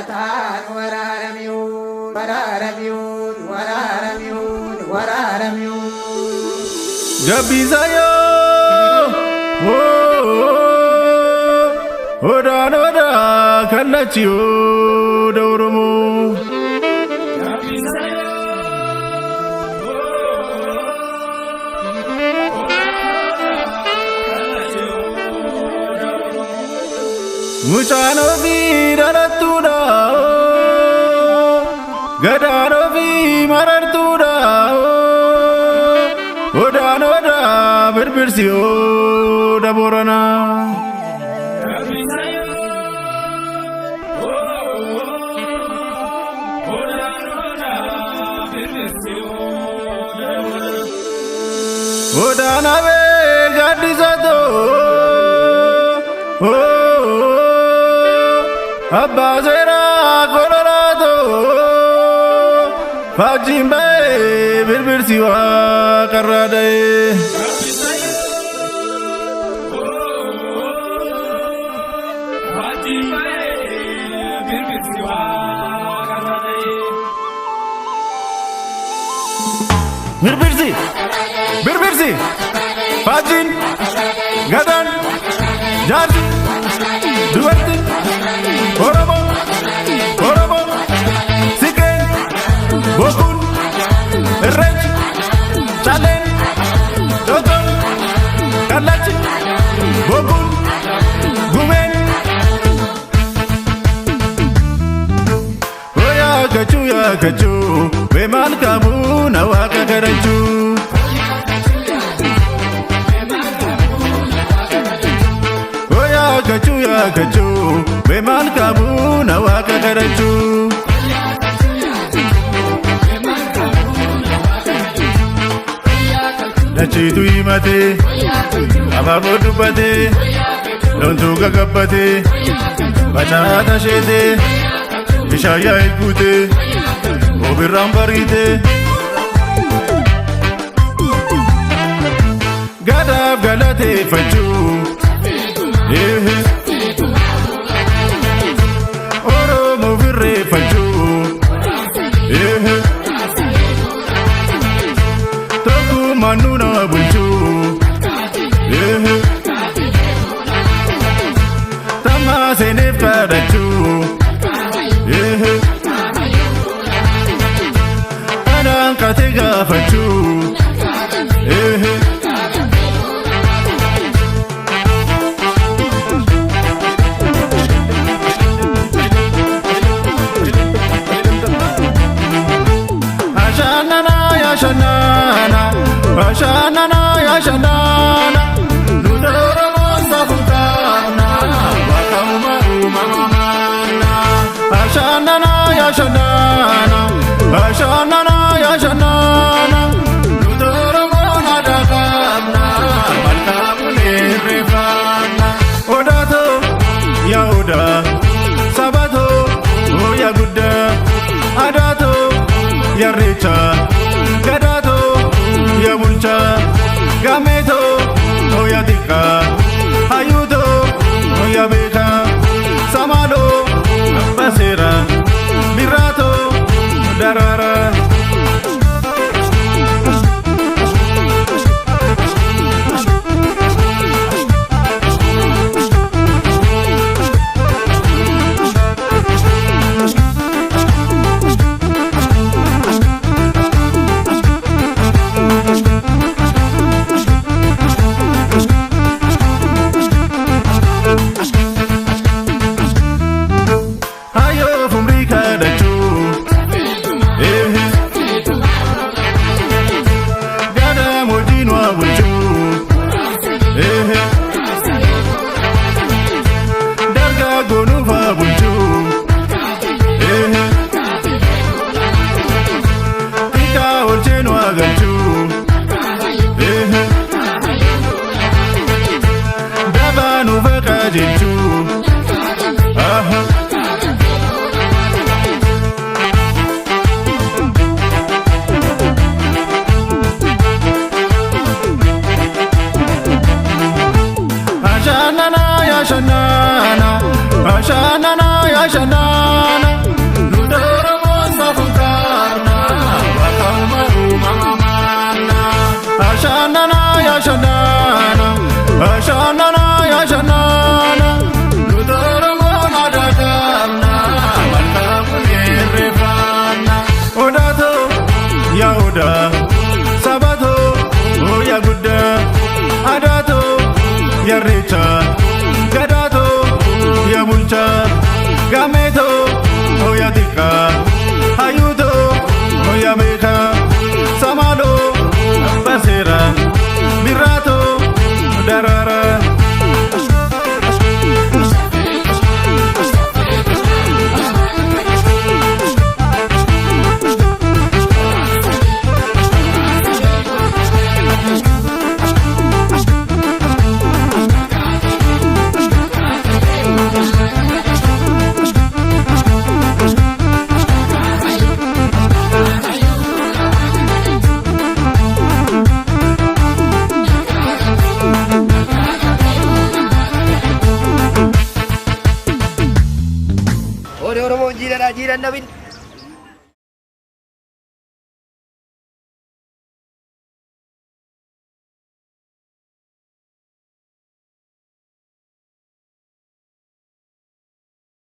Gataan wararamiyun, wararamiyun, wararamiyun, wararamiyun. Jabbisayo, odaan odaa kallachiyo dawrumu. Mucaan ofii dhalattuudha, gadaan ofii marartuudha. Odaan odaa birbirsi oda Boorana. Odaan abee gaaddisato. Abbaa seeraa kololaato. Faajjiin ba'ee birbirsi waaqarraa dha'ee. Birbirsi, birbirsi, faajjiin, gadaan, jaarsi, dubartiin, Oromoo, Oromoo, siqeen, bokuun, irreechi, calleen, dhotoon, kallachi, bokuun, gumeen. Yaakachuu, beemaan qabu na waaqa garachuu. Yaakachuu, beemaan qabu na waaqa garachuu. Dachiitu himatee, abaaboo dubbatee, loontuu gagabbatee, bacaata sheetee, bishaan yaa'e guutee, obirraan bariitee. Gadaaf galateeffachuu. Oromoo firreeffachuu. Tokkummaan nuna bulchuu. Tammaa seeneef kadhachuu. Anaan kate gaafachuu. Ashanana ya shanana, nutoro monsa futana, wakamuma umamana. Ashanana ya shanana, ashanana ya shanana, nutoro mona dakamna, malkamune refana. Odato ya oda, sabato ya gudda, adato ya recha, gadato ya bulcha, gameto ya tika, ayudo ya beka, samalo basera, mirato darara. Ashanana ya shanana, ashanana ya shanana. Ashanana ya shanana Lutoromon adatamna Malkamun yerrefana Odato ya oda Sabato ya gudda Adato ya recha Gadato ya bulcha Gameto ya tika Ayuto ya meka Samado basera Mirato darara Oromo jiran jiran Nabin.